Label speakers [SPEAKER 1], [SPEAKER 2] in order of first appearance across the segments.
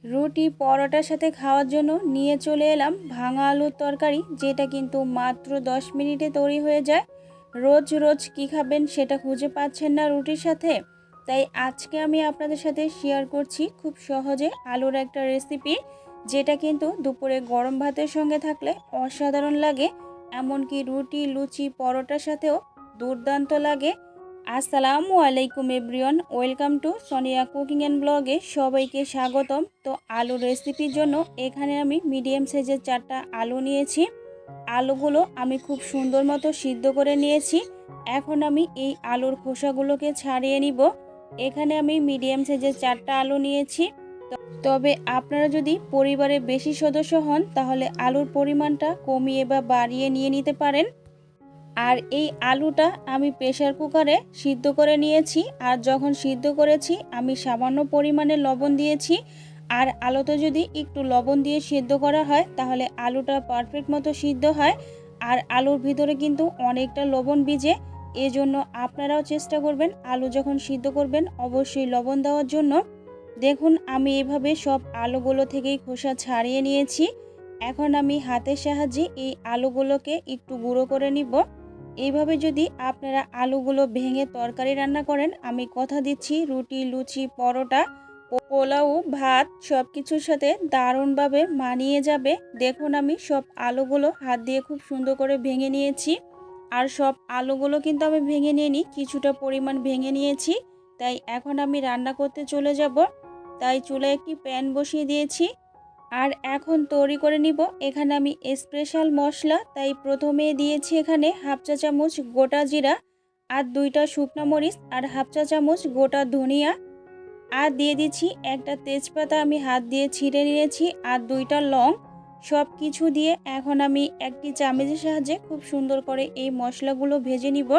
[SPEAKER 1] রুটি পরোটার সাথে খাওয়ার জন্য নিয়ে চলে এলাম ভাঙা আলুর তরকারি, যেটা কিন্তু মাত্র 10 মিনিটে তৈরি হয়ে যায়। রোজ রোজ কী খাবেন সেটা খুঁজে পাচ্ছেন না রুটির সাথে, তাই আজকে আমি আপনাদের সাথে শেয়ার করছি খুব সহজে আলুর একটা রেসিপি, যেটা কিন্তু দুপুরে গরম ভাতের সঙ্গে থাকলে অসাধারণ লাগে, এমনকি রুটি লুচি পরোটার সাথেও দুর্দান্ত লাগে। আসসালামু আলাইকুম everyone, welcome to Sonia cooking and ব্লগে সবাইকে স্বাগতম। তো আলুর রেসিপির জন্য এখানে আমি মিডিয়াম সাইজের 4টা আলু নিয়েছি। আলুগুলো আমি খুব সুন্দর মতো সিদ্ধ করে নিয়েছি। এখন আমি এই আলুর খোসাগুলোকে ছাড়িয়ে নিব। এখানে আমি মিডিয়াম সাইজের 4টা আলু নিয়েছি। তবে আপনারা যদি পরিবারে বেশি সদস্য হন তাহলে আলুর পরিমাণটা কমিয়ে বা বাড়িয়ে নিয়ে নিতে পারেন। আর এই আলুটা আমি প্রেসার কুকারে সিদ্ধ করে নিয়েছি, আর যখন সিদ্ধ করেছি আমি সামান্য পরিমাণে লবণ দিয়েছি। আর আলুতে যদি একটু লবণ দিয়ে সিদ্ধ করা হয় তাহলে আলুটা পারফেক্ট মতো সিদ্ধ হয়। আর আলুর ভিতরে কিন্তু অনেকটা লবণ ভিজে, এজন্য আপনারাও চেষ্টা করবেন আলু যখন সিদ্ধ করবেন অবশ্যই লবণ দেওয়ার জন্য। দেখুন আমি এভাবে সব আলুগুলো থেকেই খোসা ছাড়িয়ে নিয়েছি। এখন আমি হাতের সাহায্যে এই আলুগুলোকে একটু গুঁড়ো করে নিব। এইভাবে যদি আপনারা আলুগুলো ভেঙে তরকারি রান্না করেন, আমি কথা দিচ্ছি রুটি লুচি পরোটা পোলাও ভাত সব কিছুর সাথে দারুণভাবে মানিয়ে যাবে। দেখুন আমি সব আলুগুলো হাত দিয়ে খুব সুন্দর করে ভেঙে নিয়েছি। আর সব আলুগুলো কিন্তু আমি ভেঙে নিইনি, কিছুটা পরিমাণ ভেঙে নিয়েছি। তাই এখন আমি রান্না করতে চলে যাব। তাই চুলায় একটি প্যান বসিয়ে দিয়েছি। আর এখন তৈরি করে নিব এখানে আমি স্পেশাল মশলা। তাই প্রথমে দিয়েছি এখানে হাফ চা চামচ গোটা জিরা, আর 2টা শুকনো মরিচ, আর হাফ চা চামচ গোটা ধনিয়া, আর দিয়ে দিচ্ছি একটা তেজপাতা আমি হাত দিয়ে ছিঁড়ে নিয়েছি, আর 2টা লং। সব কিছু দিয়ে এখন আমি একটি চামচের সাহায্যে খুব সুন্দর করে এই মশলাগুলো ভেজে নিব।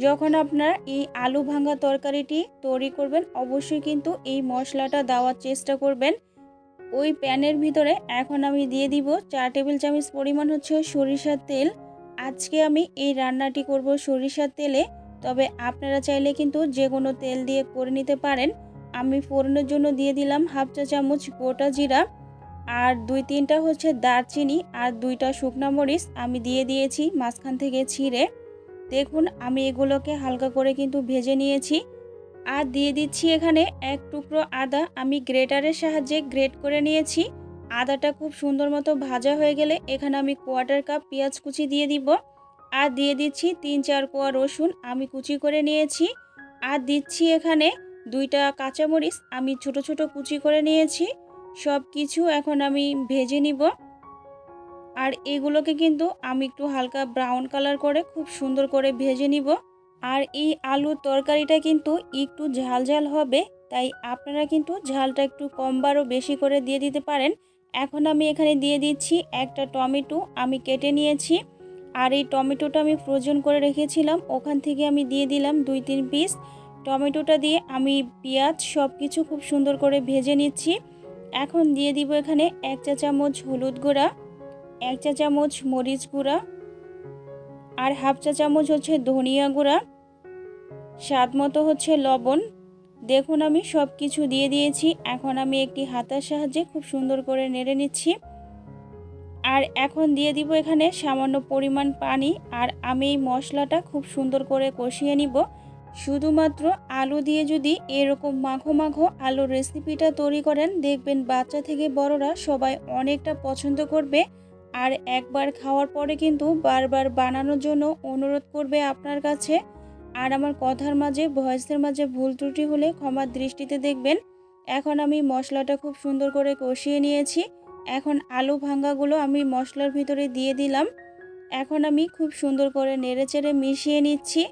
[SPEAKER 1] যখন আপনারা এই আলু ভাঙা তরকারিটি তৈরি করবেন অবশ্যই কিন্তু এই মশলাটা দেওয়ার চেষ্টা করবেন। ওই প্যানের ভিতরে এখন আমি দিয়ে দিব 4 টেবিল চামচ পরিমাণ হচ্ছে সরিষার তেল। আজকে আমি এই রান্নাটি করব সরিষার তেলে, তবে আপনারা চাইলে কিন্তু যে কোনো তেল দিয়ে করে নিতে পারেন। আমি ফোড়নের জন্য দিয়ে দিলাম হাফ চা চামচ গোটা জিরা, আর 2-3টা হচ্ছে দারচিনি, আর 2টা শুকনো মরিচ আমি দিয়ে দিয়েছি মাঝখান থেকে ছিঁড়ে। দেখুন আমি এগুলোকে হালকা করে কিন্তু ভেজে নিয়েছি। আর দিয়ে দিচ্ছি এখানে এক টুকরো আদা, আমি গ্রেটারের সাহায্যে গ্রেট করে নিয়েছি। আদাটা খুব সুন্দর মতো ভাজা হয়ে গেলে এখানে আমি 1/4 কাপ পেঁয়াজ কুচি দিয়ে দিব। আর দিয়ে দিচ্ছি 3-4 কোয়া রসুন আমি কুচি করে নিয়েছি। আর দিচ্ছি এখানে 2টা কাঁচামরিচ আমি ছোট ছোট কুচি করে নিয়েছি। সব কিছু এখন আমি ভেজে নিব। আর এগুলোকে কিন্তু আমি একটু হালকা ব্রাউন কালার করে খুব সুন্দর করে ভেজে নিব। আর এই আলুর তরকারিটা কিন্তু একটু ঝাল ঝাল হবে, তাই আপনারা কিন্তু ঝালটা একটু কম বারো বেশি করে দিয়ে দিতে পারেন। এখন আমি এখানে দিয়ে দিচ্ছি একটা টমেটো আমি কেটে নিয়েছি। আর এই টমেটোটা আমি ফ্রোজেন করে রেখেছিলাম, ওখান থেকে আমি দিয়ে দিলাম 2-3 পিস। টমেটোটা দিয়ে আমি পেঁয়াজ সব কিছু খুব সুন্দর করে ভেজে নিচ্ছি। এখন দিয়ে দিব এখানে 1 চা চামচ হলুদ গুঁড়া, 1 চা চামচ মরিচ গুঁড়া, আর হাফ চা চামচ হচ্ছে ধনিয়া গুঁড়া, স্বাদ মতো হচ্ছে লবণ। দেখুন আমি সব কিছু দিয়ে দিয়েছি। এখন আমি একটি হাতার সাহায্যে খুব সুন্দর করে নেড়ে নিচ্ছি। আর এখন দিয়ে দিব এখানে সামান্য পরিমাণ পানি। আর আমি এই মশলাটা খুব সুন্দর করে কষিয়ে নিব। শুধুমাত্র আলু দিয়ে যদি এরকম মাখো মাখো আলুর রেসিপিটা তৈরি করেন, দেখবেন বাচ্চা থেকে বড়রা সবাই অনেকটা পছন্দ করবে। আর একবার খাওয়ার পরে কিন্তু বারবার বানানোর জন্য অনুরোধ করবে আপনার কাছে। আর আমার কথার মাঝে ভয়েসের মাঝে ভুল ত্রুটি হলে ক্ষমার দৃষ্টিতে দেখবেন। এখন আমি মশলাটা খুব সুন্দর করে কষিয়ে নিয়েছি। এখন আলু ভাঙ্গাগুলো আমি মশলার ভিতরে দিয়ে দিলাম। এখন আমি খুব সুন্দর করে নেড়েচেড়ে মিশিয়ে নিচ্ছি।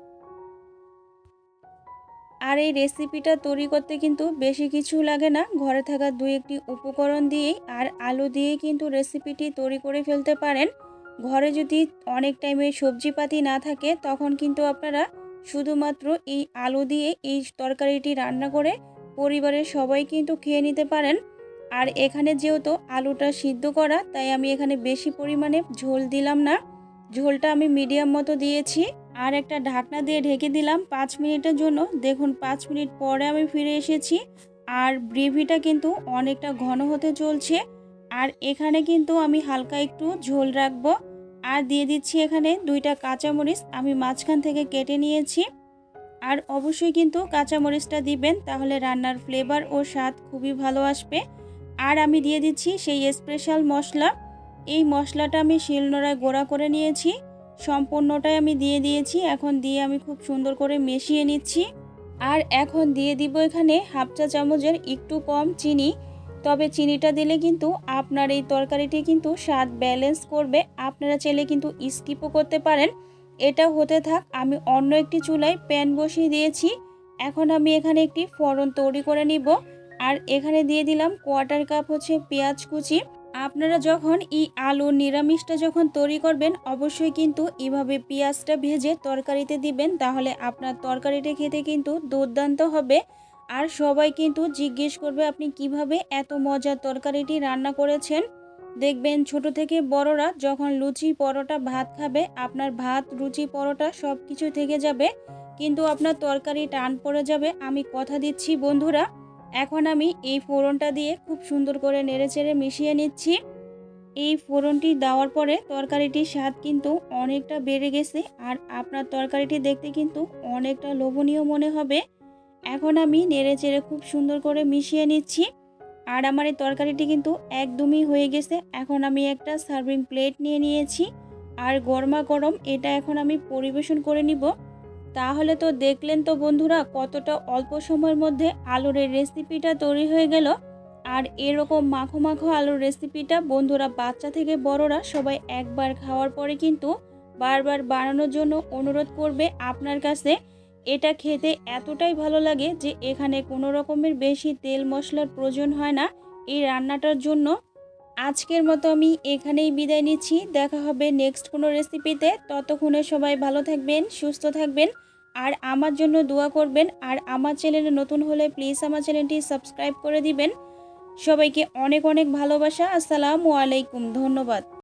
[SPEAKER 1] আর এই রেসিপিটা তৈরি করতে কিন্তু বেশি কিছু লাগে না, ঘরে থাকা 2-1টি উপকরণ দিয়েই আর আলু দিয়েই কিন্তু রেসিপিটি তৈরি করে ফেলতে পারেন। ঘরে যদি অনেক টাইমে সবজিপাতি না থাকে তখন কিন্তু আপনারা শুধুমাত্র এই আলু দিয়ে এই তরকারিটি রান্না করে পরিবারের সবাই কিন্তু খেয়ে নিতে পারেন। আর এখানে যেহেতু আলুটা সিদ্ধ করা, তাই আমি এখানে বেশি পরিমাণে ঝোল দিলাম না, ঝোলটা আমি মিডিয়াম মতো দিয়েছি। আর একটা ঢাকনা দিয়ে ঢেকে দিলাম 5 মিনিটের জন্য। দেখুন 5 মিনিট পরে আমি ফিরে এসেছি। আর গ্রেভিটা কিন্তু অনেকটা ঘন হতে চলছে। আর এখানে কিন্তু আমি হালকা একটু ঝোল রাখবো। আর দিয়ে দিচ্ছি এখানে 2টা কাঁচামরিচ আমি মাঝখান থেকে কেটে নিয়েছি। আর অবশ্যই কিন্তু কাঁচামরিচটা দিবেন, তাহলে রান্নার ফ্লেভার ও স্বাদ খুবই ভালো আসবে। আর আমি দিয়ে দিচ্ছি সেই স্পেশাল মশলা। এই মশলাটা আমি শিলনোড়ায় গুঁড়া করে নিয়েছি, সম্পূর্ণটাই আমি দিয়ে দিয়েছি। এখন দিয়ে আমি খুব সুন্দর করে মিশিয়ে নিচ্ছি। আর এখন দিয়ে দিব এখানে হাফ চা চামচের একটু কম চিনি। তবে চিনিটা দিলে কিন্তু আপনার এই তরকারিটি কিন্তু স্বাদ ব্যালেন্স করবে, আপনারা চাইলে কিন্তু স্কিপও করতে পারেন। এটা হতে থাক, আমি অন্য একটি চুলায় প্যান বসিয়ে দিয়েছি। এখন আমি এখানে একটি ফোড়ন তৈরি করে নিব। আর এখানে দিয়ে দিলাম 1/4 কাপ হচ্ছে পেঁয়াজ কুচি। আপনারা যখন এই আলুর নিরামিষটা যখন তৈরি করবেন, অবশ্যই কিন্তু এভাবে পেঁয়াজটা ভেজে তরকারিতে দিবেন, তাহলে আপনার তরকারিটা খেতে কিন্তু দুর্দান্ত হবে। আর সবাই কিন্তু জিজ্ঞেস করবে আপনি কিভাবে এত মজার তরকারিটি রান্না করেছেন। দেখবেন ছোট থেকে বড়রা যখন লুচি পরোটা ভাত খাবে, আপনার ভাত লুচি পরোটা সব কিছু থেকে যাবে, কিন্তু আপনার তরকারি টান পড়ে যাবে, আমি কথা দিচ্ছি বন্ধুরা। এখন আমি এই ফোড়নটা দিয়ে খুব সুন্দর করে নেড়েচেড়ে মিশিয়ে নিচ্ছি। এই ফোড়নটি দেওয়ার পরে তরকারিটির স্বাদ কিন্তু অনেকটা বেড়ে গেছে, আর আপনার তরকারিটি দেখতে কিন্তু অনেকটা লোভনীয় মনে হবে। এখন আমি নেড়েচেড়ে খুব সুন্দর করে মিশিয়ে নিচ্ছি। আর আমার এই তরকারিটি কিন্তু একদমই হয়ে গেছে। এখন আমি একটা সার্ভিং প্লেট নিয়ে নিয়েছি, আর গরমা গরম এটা এখন আমি পরিবেশন করে নিব। তাহলে তো দেখলেন তো বন্ধুরা, কতটা অল্প সময়ের মধ্যে আলুর এই রেসিপিটা তৈরি হয়ে গেল। আর এরকম মাখো মাখো আলুর রেসিপিটা বন্ধুরা, বাচ্চা থেকে বড়রা সবাই একবার খাওয়ার পরে কিন্তু বারবার বানানোর জন্য অনুরোধ করবে আপনার কাছে। এটা খেতে এতটাই ভালো লাগে যে এখানে কোনো রকমের বেশি তেল মশলার প্রয়োজন হয় না এই রান্নাটার জন্য। আজকের মতো আমি এখানেই বিদায় নিচ্ছি, দেখা হবে নেক্সট কোনো রেসিপিতে। ততক্ষণে সবাই ভালো থাকবেন, সুস্থ থাকবেন, আর আমার জন্য দোয়া করবেন। আর আমার চ্যানেলে নতুন হলে প্লিজ আমার চ্যানেলটি সাবস্ক্রাইব করে দিবেন। সবাইকে অনেক অনেক ভালোবাসা। আসসালামু আলাইকুম, ধন্যবাদ।